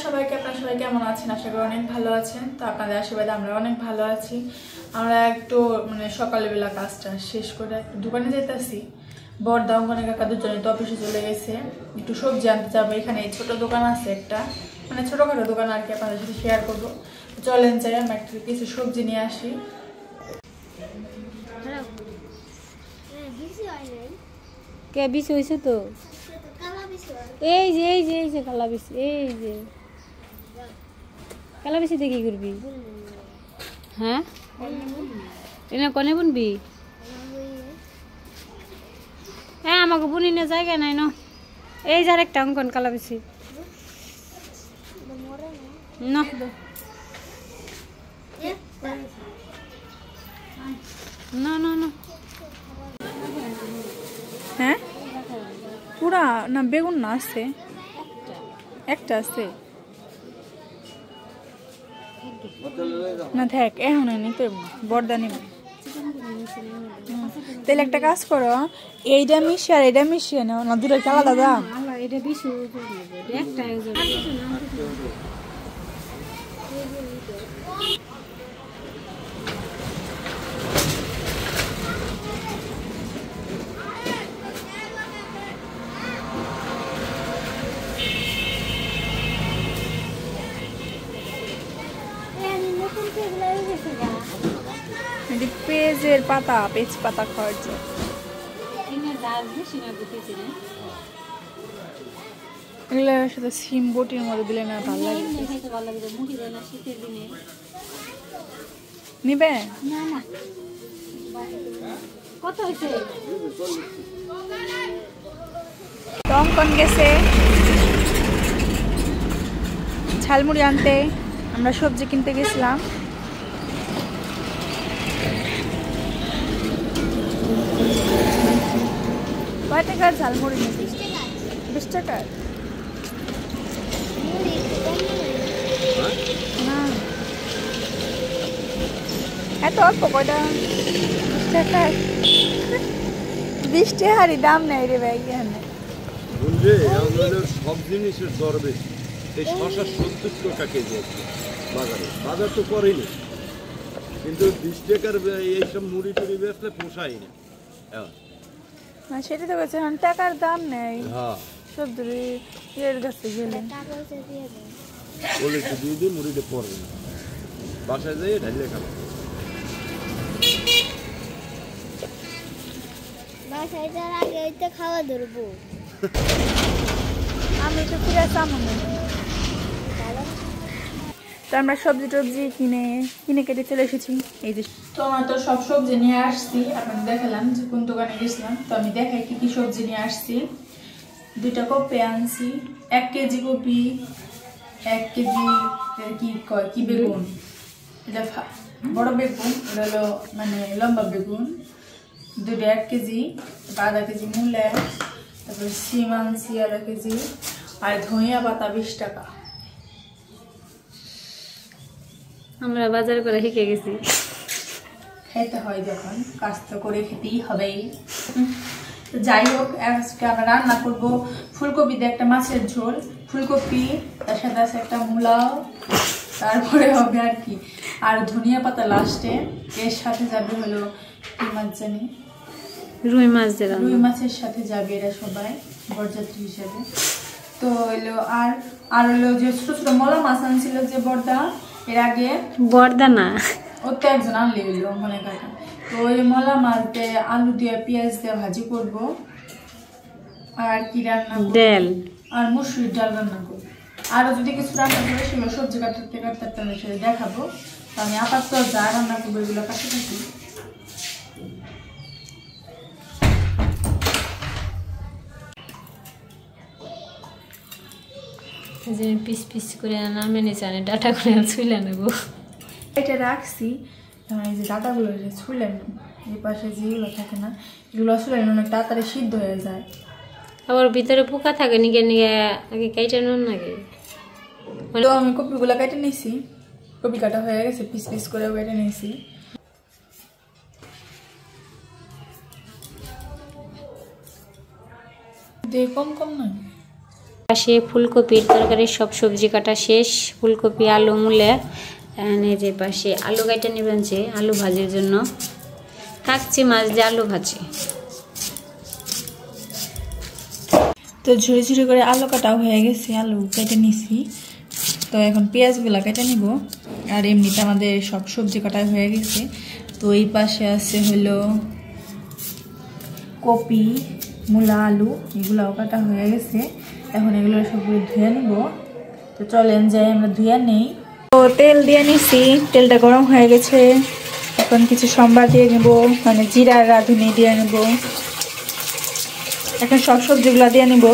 সবাইকে আপনারা সবাই কেমন আছেন? আশা করি অনেক ভালো আছেন। তো আপনাদের আশীর্বাদে আমরা অনেক ভালো আছি। আমরা একটু সকালবেলা কাজটা শেষ করে একটু দোকানে যেতেছি। বড়দা অঙ্গনে কাকা দুজনে তো অফিসে চলে গেছে, একটু সবজি আনতে যাবো। এখানে ছোট দোকান আছে একটা, ছোটখাটো দোকান আর কি, আপনাদের সাথে শেয়ার করবো। চলেন যাই, আমরা একটু কিছু সবজি নিয়ে আসি। কে বিষ হয়েছে তো, এই যে এই যে এই যে কালা বিষ, এই যে কালা বিষিতে কি করবি? হ্যাঁ এনে কনে বুনবি? হ্যাঁ আমাকে বুনি না জায়গা নাই না। এই যার একটা অঙ্কন কালা বিষি না না না না। হ্যাঁ পুরা না বেগুন না আছে, একটা আছে না, থাক এখন নিতে বর্দা নিব। তাহলে একটা কাজ করো, এইটা মিশিয়ে আর এটা মিশিয়ে নাও না, দুটো আলাদা দাম। এটা বিষ একটা পেঁয়াজের পাতা, পেঁচ পাতা খাওয়ার জন্য। এগুলোর সাথে সিম বটির মধ্যে দিলে না ভালো লাগে। নিবে কত হয়েছে? অঙ্কন গেছে ঝালমুড়ি আনতে, আমরা সবজি কিনতে গেছিলাম। কয় টাকার ঝালমুড়ি নিবি? 20 টাকার না, এত অল্প কয়টা? 20 টাকার 20 টাকারই দাম নেই রে ভাই। এখানে সব জিনিসের দর বেশি। এই শশা 70 টাকা কেজি আছে বাজারে, বাজার তো করেনি, কিন্তু 20 টাকার এইসব মুড়ি টুড়ি বেচলে পোষায় না। সেটা তো বলছে টাকার দাম নেই। হ্যাঁ সবজি এর কাছে গেলে বলে একটু দিয়ে দিই, মুড়িটা পড়বে না, বাসায় যাই ঢালিয়ে খাবো। বাসায় যাওয়ার আগে ওইটা খাওয়া ধরবো। আমি তো পুরো সামনে। তো আমরা সবজি টবজি কিনে কেটে চলে এসেছি। এই যে তো আমরা তো সব সবজি নিয়ে আসছি, আপনাদের দেখালাম যে কোন দোকানে গেছিলাম। তো আমি দেখাই কি কি সবজি নিয়ে আসছি। 2টা কপি আনছি, 1 কেজি কপি, 1 কেজি কি বেগুন, এটা বড় বেগুন, এটা হলো লম্বা বেগুন, 1 কেজি, 1/2 কেজি মূলা, তারপর সিম আনছি 1/2 কেজি, আর ধনিয়া পাতা 20 টাকা। আমরা বাজার করে শিখে গেছি, খেতে হয় যখন কাজ তো করে খেতেই হবেই। তো যাই হোক, আজকে আমরা রান্না করবো ফুলকপি দিয়ে একটা মাছের ঝোল। ফুলকপি, তার সাথে আছে একটা মূলাও, তারপরে হবে আর কি, আর ধনিয়া পাতা লাস্টে। এর সাথে যাবে হলো কি মাছ জানি, রুই মাছ, রুই মাছের সাথে যাবে এরা সবাই বরযাত্রী হিসেবে। তো হইলো আর হইলো যে ছোট ছোট মলা মাছ আনছিল যে বর্দা এর আগে, বর্দা না ও তো একজন আনলে হইলো মনে কাকা। তো ওই মলা মাছ দিয়ে আলু দিয়ে পেঁয়াজ দিয়ে ভাজি করব, আর কি রান্না ডাল, আর মসুর ডাল রান্না করবো। আরো যদি কিছু রান্না করে সেগুলো সবজি কাটতে কাটতে আপনাদের সাথে দেখাবো। তো আমি আপাতত যা রান্না করবো এগুলো কাছে থাকি। পিস পিস করে নামে নিচে আনে, ডাটা করে ছুইলে নেবো। এটা রাখছি, এই যে ডাটাগুলো ছুলেন, এই পাশে যেগুলো থাকে না এগুলো ছুলেন অনেক তাড়াতাড়ি সিদ্ধ হয়ে যায়। আবার ভিতরে পোকা থাকে, নিগে নিগে আগে কেটে নুন নাকি। তো আমি কপিগুলো কেটে নিয়েছি, কপি কাটা হয়ে গেছে, পিস পিস করে কেটে নিয়েছি। কম কম নয় পাশে ফুলকপির তরকারির সব সবজি কাটা শেষ। ফুলকপি, আলু, মূলা। এই যে পাশে আলু কাটা নেবেন, যে আলু ভাজির জন্য কাচ্চি মাছ দিয়ে আলু ভাজি। তো ঝুড়ি ঝুড়ি করে আলু কাটাও হয়ে গেছে, আলু কেটে নিছি। তো এখন পেঁয়াজগুলো কেটে নিব। আর এমনিতে আমাদের সব সবজি কাটা হয়ে গেছে। তো এই পাশে আছে হলো কপি, মূলা, আলু, এগুলাও কাটা হয়ে গেছে। এখন এগুলো সবগুলো ধুয়ে নিব। তো চলেন যাই আমরা ধুয়ে নেই। তো তেল দিয়ে নিছি, তেলটা গরম হয়ে গেছে। এখন কিছু সম্বার দিয়ে নেব, মানে জিরা রাঁধুনি দিয়ে নেব। এখন সব সবজিগুলো দিয়ে নিব।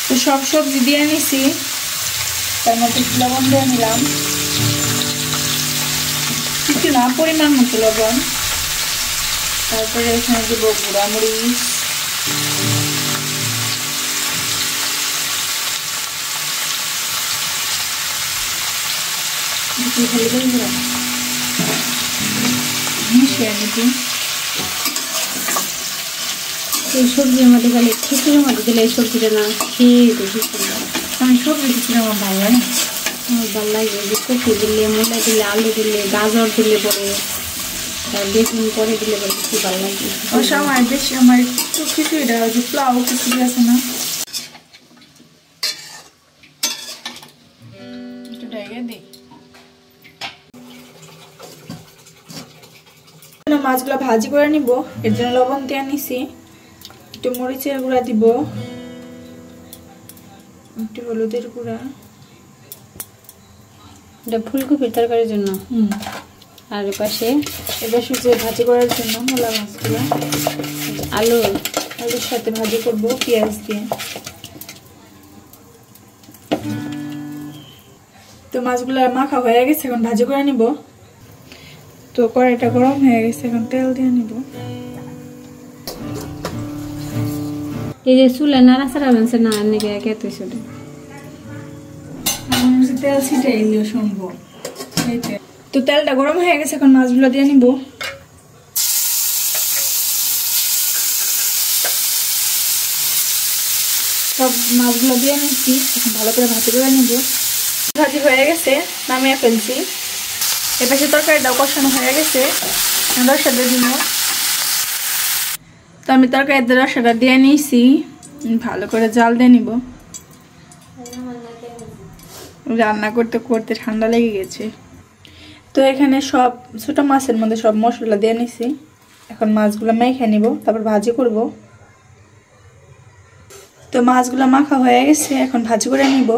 তো সব সবজি দিয়ে নিছি, তার মধ্যে লবণ দিয়ে নিলাম, কিছু না পরিমাণ মতো লবণ। তারপরে এখানে দিব গুঁড়ামরিচ, মিশিয়ে নিবি। এই সবজির মধ্যে খালি খিচুড়ির মধ্যে দিলে এই সবজিটা না খেয়ে বেশি সুন্দর। আমি সবজি খিচুড়ি আমার ভালো লাগে। আমার ভালো লাগে যে কপি দিলে, মূলা দিলে, আলু দিলে, গাজর দিলে পরে, আর বেগুন পরে দিলে পরে বেশি ভালো লাগে। অবশ্য আমার বেশি আমার একটু খিচুড়িটা যে পোলাও খিচুড়ি আছে না, একটু ঢেকে দিই। মাছগুলো ভাজি করে নিব, এর জন্য লবণ দিয়ে নিছি। একটু মরিচের গুঁড়া দিব, একটু হলুদের গুঁড়া। এটা ফুলকপির তরকারির জন্য। আর এপাশে যে ভাজি করার জন্য মূলা মাছগুলো, আলুর সাথে ভাজি করব পেঁয়াজ দিয়ে। তো মাছগুলো মাখা হয়ে গেছে, এখন ভাজি করে নিব। তো কড়াইটা গরম হয়ে গেছে, এখন তেল দিয়ে নিব। এই যে চুলে নাড়াচাড়া বেছে না নাকি এত ছোট তেল ছিটে এলেও শুনবো। তো তেলটা গরম হয়ে গেছে, এখন মাছগুলো দিয়ে নিব। সব মাছগুলো দিয়ে নিচ্ছি, এখন ভালো করে ভাজি করে নিব। ভাজি হয়ে গেছে, নামিয়ে ফেলছি। এপাশে তরকারিটাও কষানো হয়ে গেছে, রসা দিয়ে দিব। তো আমি তরকারিতে রসাটা দিয়ে নিয়েছি, ভালো করে জাল দিয়ে নিব। রান্না করতে করতে ঠান্ডা লেগে গেছে। তো এখানে সব ছোট মাছের মধ্যে সব মশলা দিয়ে নিছি। এখন মাছগুলো মেখে নিব, তারপর ভাজি করব। তো মাছগুলো মাখা হয়ে গেছে, এখন ভাজি করে নিব।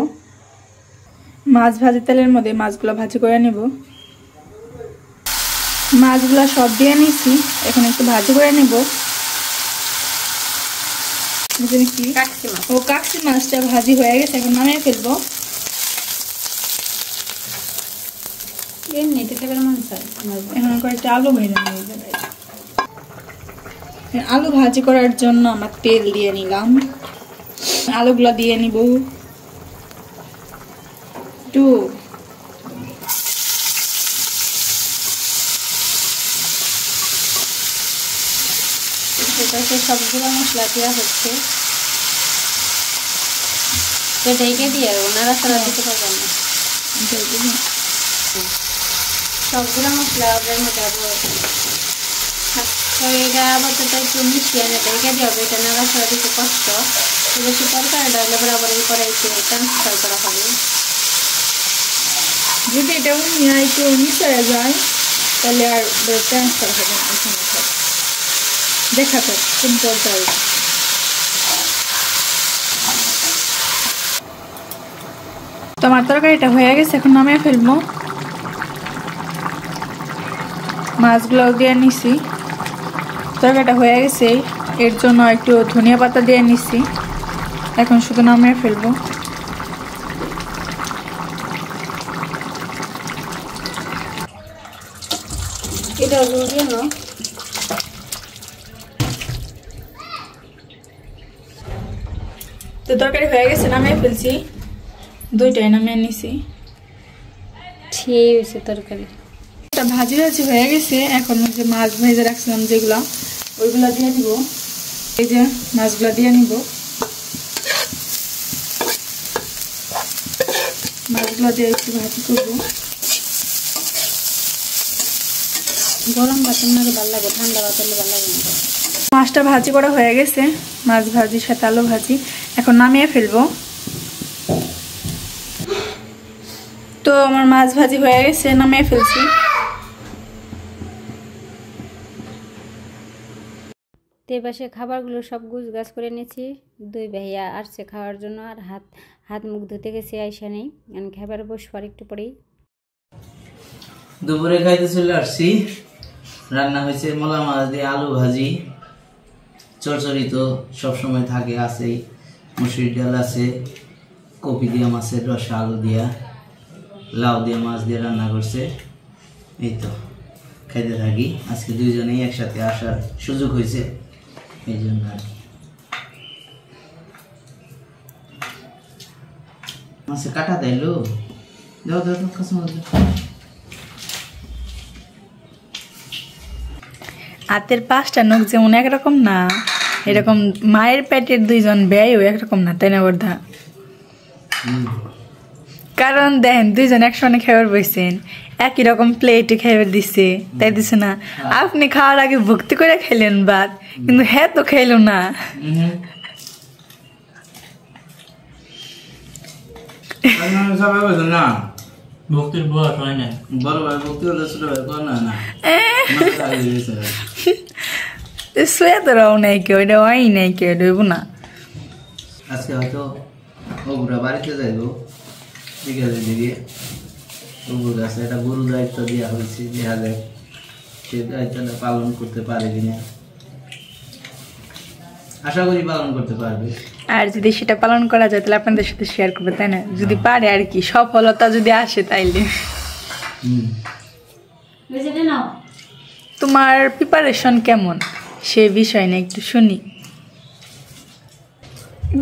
মাছ ভাজি তেলের মধ্যে মাছগুলো ভাজি করে নিব। মাছগুলো সব দিয়ে নিছি, এখন একটু ভাজি করে নিব। কাকসি মাছটা ভাজি হয়ে গেছে, এখন নামিয়ে ফেলবো। এখন কয়েকটা আলু ভেজে নিয়ে যাবে। আলু ভাজি করার জন্য আমার তেল দিয়ে নিলাম, আলুগুলো দিয়ে নিব। একটু সব গুঁড়া মশলা দেওয়া হচ্ছে। ঢেকে দিয়ে নাড়াচাড়া দিতে পারবেন না। সব গুঁড়া মশলা ওদের মধ্যে এটা আপাতত একটু মিশিয়ে ঢেকে দিয়ে হবে। এটা নাড়াচাড়া দিতে কষ্ট, বেশি তরকারিটা হলে বরাবর এই কড়াইতে ট্রান্সফার করা হবে। যদি এটা একটু মিশিয়ে যায় তাহলে আর ট্রান্সফার হবে না। দেখা যাক কোন তরকারি। তো আমার তরকারিটা হয়ে গেছে, এখন নামিয়ে ফেলবো। মাছগুলো দিয়ে নিছি, তরকারিটা হয়ে গেছে, এর জন্য একটু ধনিয়া পাতা দিয়ে নিছি। এখন শুধু নামিয়ে ফেলবো। এটা দিয়ে না। তো তরকারি হয়ে গেছে, নামিয়ে ফেলছি। দুইটাই নামিয়ে নিছি। ঠিক হয়েছে তরকারি। ভাজি ভাজি হয়ে গেছে, এখন যে মাছ ভেজে রাখছিলাম যেগুলো, ওইগুলো দিয়ে দিব। এই যে মাছগুলো দিয়ে নিব। মাছগুলো দিয়ে একটু ভাজি করবো। গরম ভাতের নাকি ভালো লাগে, ঠান্ডা ভাত হলে ভালো লাগে না। মাছটা ভাজি করা হয়ে গেছে, মাছ ভাজির সাথে আলু ভাজি। এখন নামিয়ে ফেলবো। তো আমার মাছ ভাজি হয়ে গেছে, নামিয়ে ফেলছি। তো পাশে খাবারগুলো সব গুছগাছ করে নিয়েছি। দুই ভাইয়া আসছে খাওয়ার জন্য, আর হাত মুখ ধুতে গেছে, আইসা নেই। আমি খাবার বসবো আর একটু পরেই। দুপুরে খাইতে চলে আসছি। রান্না হয়েছে মোলা মাছ দিয়ে আলু ভাজি, চরচড়ি তো সবসময় থাকে, আছেই, মুসুরি ডাল আছে, কপি দিয়া মাছের রসা, আলু দিয়া, লাউ দিয়া মাছ দিয়ে রান্না করছে। এই তো খাইতে থাকি। আজকে দুইজনেই একসাথে আসার সুযোগ হয়েছে, এই জন্য আর কি। মাছের কাটা দেয়লো, দাও দাও দাও, কাঁচা মাছ দাও। হাতের 5টা নখ যেমন একরকম না, এরকম মায়ের পেটের 2জন ব্যয়ও একরকম না, তাই না বর্ধা? কারণ দেখেন 2জন একসঙ্গে খাবার বসছেন, একই রকম প্লেটে খাবার দিচ্ছে, তাই দিচ্ছে না? আপনি খাওয়ার আগে ভক্তি করে খেলেন ভাত, কিন্তু হ্যাঁ তো খেলো না। না ভক্তির বয়স হয় না, বড় ভাই ভক্তি হলে ছোট ভাই কর না না। সোয়াদরাও নাই কেউ, এটা হয় নাই কেউ, এটা হইব না। আজকে হয়তো ওগুলা বাড়িতে যাইব বিকেলের দিকে। ওগুর কাছে একটা গুরু দায়িত্ব দেওয়া হয়েছে, দেখা যায় সে দায়িত্বটা পালন করতে পারে কিনা। আশা করি পালন করতে পারবে। আর যদি সেটা পালন করা যায় তাহলে আপনাদের সাথে শেয়ার করবে, তাই না? যদি পারে আর কি, সফলতা যদি আসে তাইলে। তোমার প্রিপারেশন কেমন সে বিষয় না একটু শুনি।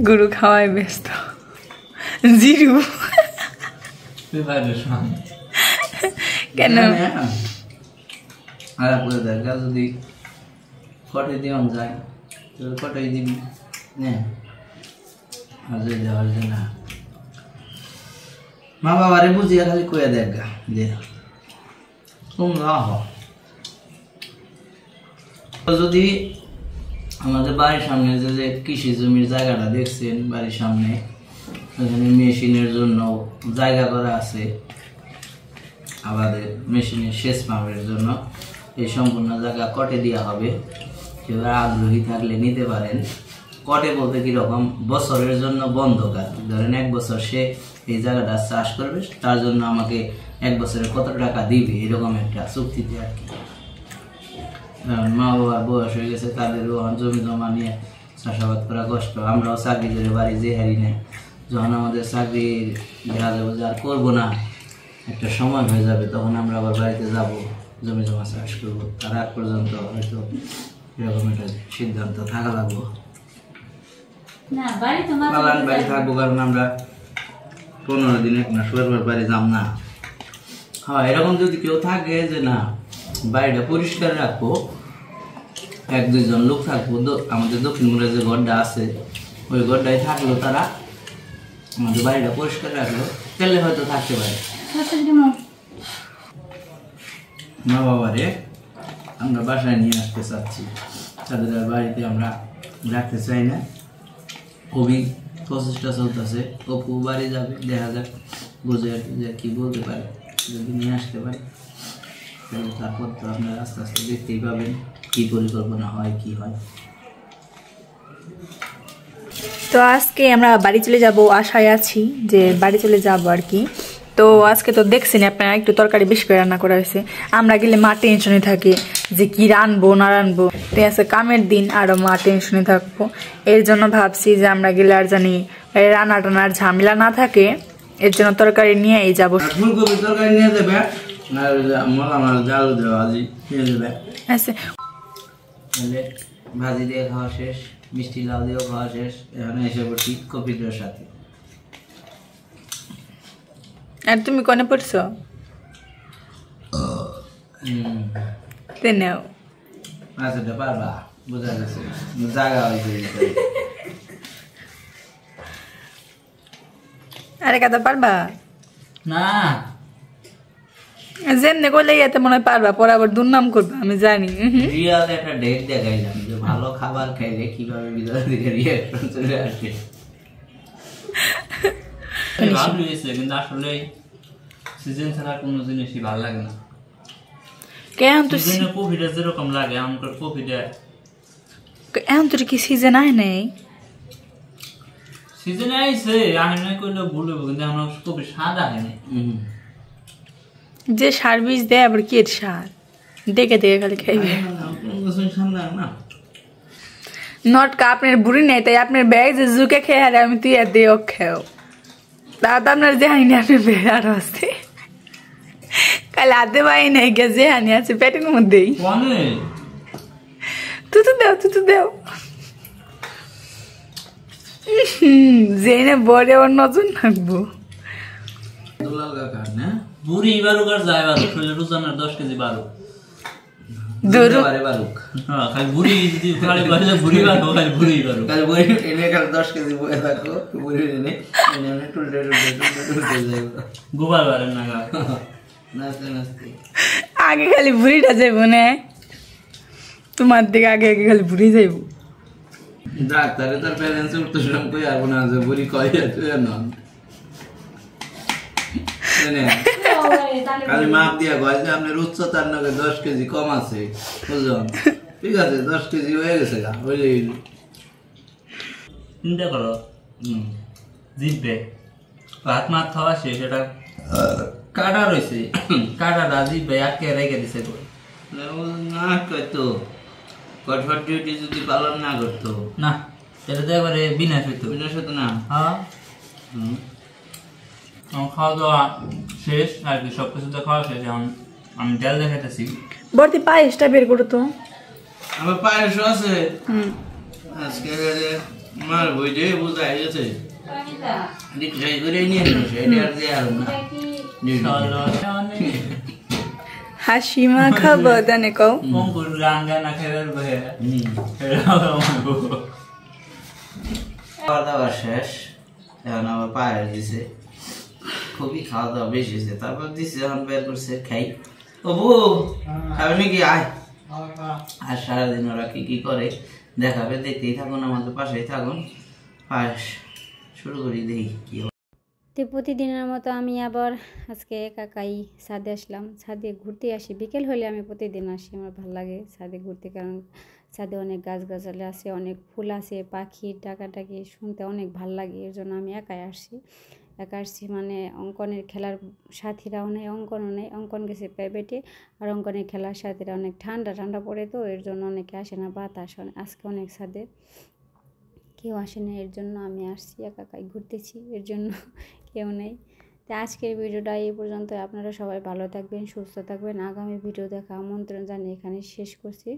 গুরু খাওয়ায় ব্যস্ত জিরু। কেন? আর করে দেখা যদি ফটে দেওয়া যায় তাহলে ফটোই দিবি না, আর যদি দেওয়ার জন্য মা বাবারে বুঝিয়ে খালি কয়ে দেখা যে তোমরা যদি আমাদের বাড়ির সামনে যে কৃষি জমির জায়গাটা দেখছেন, বাড়ির সামনে ওখানে মেশিনের জন্য জায়গা করা আছে, আমাদের মেশিনের সেচ পাম্পের জন্য এই সম্পূর্ণ জায়গা কটে দেওয়া হবে। কেউ আগ্রহী থাকলে নিতে পারেন। কটে বলতে কিরকম, বছরের জন্য বন্ধকার, ধরেন 1 বছর সে এই জায়গাটা চাষ করবে, তার জন্য আমাকে 1 বছরে কত টাকা দিবে, এরকম একটা চুক্তিতে আর কি। মা বাবার বয়স হয়ে গেছে, তাদেরও জমি জমা নিয়ে চাষাবাদ করা কষ্ট। আমরাও চাকরি করে বাড়ি যে হারি না, যখন আমাদের চাকরির দেখা যাবে যে আর করবো না, একটা সময় হয়ে যাবে, তখন আমরা আবার বাড়িতে যাব, জমি জমা চাষ করবো। তার আগ পর্যন্ত হয়তো এরকম একটা সিদ্ধান্ত থাকা লাগবো, বাড়ি থাকবো। কারণ আমরা 15 দিন 1 মাস বাড়ি যাব না। হ্যাঁ, এরকম যদি কেউ থাকে যে না বাড়িটা পরিষ্কার রাখবো, 1-2 জন লোক থাকবো, আমাদের দক্ষিণ মোড়ে যে ঘরটা আছে ওই ঘরটাই থাকলো, তারা আমাদের বাড়িটা পরিষ্কার রাখলো, তাহলে হয়তো থাকতে পারে। মা বাবারে আমরা বাসায় নিয়ে আসতে চাচ্ছি, তাদের আর বাড়িতে আমরা রাখতে চাই না। খুবই প্রচেষ্টা চলতেছে, অপু বাড়ি যাবে, দেখা যাক বুঝে যে কি বলতে পারে। যদি নিয়ে আসতে পারে তাহলে তারপর তো আপনারা আস্তে আস্তে দেখতেই পাবেন কি পরিকল্পনা হয়, কি হয়। তো আজকে আমরা বাড়ি চলে যাব, আশায় আছি যে বাড়ি চলে যাব আর কি। তো আজকে তো দেখছেন আপনারা, একটু তরকারি বেশি করে রান্না করা হয়েছে। আমরা গেলে মা টেনশনে থাকে যে কি রানবো না রানবো, ঠিক আছে, কামের দিন আরো মা টেনশনে থাকবো। এর জন্য ভাবছি যে আমরা গেলে আর জানি রান্না টানার ঝামেলা না থাকে, এর জন্য তরকারি নিয়েই যাবো। ফুলকপি তরকারি নিয়ে যাবে, জাল দেওয়া নিয়ে যাবে। আচ্ছা, তাহলে ভাজি দিয়ে খাওয়া শেষ, মিষ্টি লাউ দিয়েও খাওয়া শেষ, এখানে এসে পড়ছি কপিটার সাথে। আর তুমি কোনে পড়ছো? নেও আচ্ছা, পারবা, বোঝা গেছে, জায়গা হয়েছে। আরে কাদা পারবা? না যেমনি করলে এতে মনে হয় পারবা, পরে আবার দুর্নাম করবে আমি জানি। রিয়াল একটা ডেট দেখাইলাম যে ভালো খাবার খাইলে কিভাবে ভিতর থেকে রিয়াকশন চলে আসে। ভালো হয়েছে, কিন্তু আসলে সিজন ছাড়া কোনো জিনিসই ভালো লাগে না। কেন তো সিজনে কফিটা যেরকম লাগে আমার কফিটা এখন তোর কি সিজন আয় নাই? সিজনে আইছে আহে করলে ভুলবো, কিন্তু আমার কফি স্বাদ আহে না। যে সার বীজ দেয় আবার কি এর সার দেখে দেখে খালি খাইবে। না নট কা আপনার বুড়ি নেই, তাই আপনার ব্যাগ যে জুকে খেয়ে হারে আমি তুই আর দিয়েও খেও তা তো আপনার যে হানি আপনার ব্যাগ আরো আছে কাল আদে ভাই নেই গে যে হানি আছে পেটের মধ্যেই। তুই তো দেও জেনে বড়ে ওর নজর রাখবো। বুড়ি বারুক আর যায় বারুক, রোজানার 10 কেজি বারুক। বারুক হ্যাঁ, খালি বুড়ি যদি খালি বাড়লে বুড়ি বারুক, খালি বুড়ি বারুক। কাল বই এনে কাল 10 কেজি বয়ে থাকো, বুড়ি এনে এনে টুলটে যাইবো। গোবার বারের না গা নাচতে নাচতে আগে খালি বুড়িটা যাইব না, তোমার দিকে আগে আগে খালি বুড়ি যাইব। ডাক্তারে তার প্যারেন্টস উত্তরম কই আর না যে বুড়ি কই আর তুই না খালি মাপ দিয়া কয় যে আপনার উচ্চতার নাকি 10 কেজি কম আছে, বুঝলেন? ঠিক আছে, 10 কেজি হয়ে গেছে গা, হইলে চিন্তা করো জিতবে হাত মাত খাওয়া শেষ, এটা কাটা রয়েছে, কাটাটা জিতবে আটকে রেখে দিছে। না কইতো কঠোর ডিউটি যদি পালন না করতো না, এটা তো একবারে বিনাশ হইতো। বিনাশ হতো না। হ্যাঁ, আমার খাওয়া দাওয়া শেষ আর কি, সব কিছু তো খাওয়া শেষ। এখন আমি তেল দেখাইতেছি। বর্তি পায়েসটা বের করো তো। আমার পায়েস আছে আজকে মার বই দিয়ে বুঝাই গেছে রিক্সাই করে নিয়ে সেটা আর দিয়ে আর না হাসি মা খাবো জানে কও অঙ্কুর গান গানা খেয়ে বহে খাওয়া দাওয়া শেষ, এখন আমার পায়েস দিছে, খুবই খাওয়া দাওয়া বেশি হয়েছে, তারপর দিছে এখন বের করছে খাই। ও বউ খাবে নাকি? আয়। আর সারাদিন ওরা কি কি করে দেখাবে, দেখতেই থাকুন, আমাদের পাশেই থাকুন। পায়েস শুরু করি, দেখি কি হয়। তো প্রতিদিনের মতো আমি আবার আজকে একাই ছাদে আসলাম। ছাদে ঘুরতে আসি, বিকেল হলে আমি প্রতিদিন আসি, আমার ভালো লাগে ছাদে ঘুরতে, কারণ ছাদে অনেক গাছগাছালি আছে, অনেক ফুল আছে, পাখির ডাকাডাকি শুনতে অনেক ভালো লাগে। এর জন্য আমি একাই আসছি মানে অঙ্কনের খেলার সাথীরাও নেই, অঙ্কনও নেই, অঙ্কন গেছে প্রাইভেটে, আর অঙ্কনের খেলার সাথীরা অনেক ঠান্ডা পড়ে, তো এর জন্য অনেকে আসে না, বাতাস আজকে অনেক ছাদে কেউ আসে না, এর জন্য আমি আসছি একাই ঘুরতেছি, এর জন্য কেউ নেই। তো আজকের ভিডিওটা এই পর্যন্ত। আপনারা সবাই ভালো থাকবেন, সুস্থ থাকবেন। আগামী ভিডিও দেখা আমন্ত্রণ জানিয়ে এখানে শেষ করছি।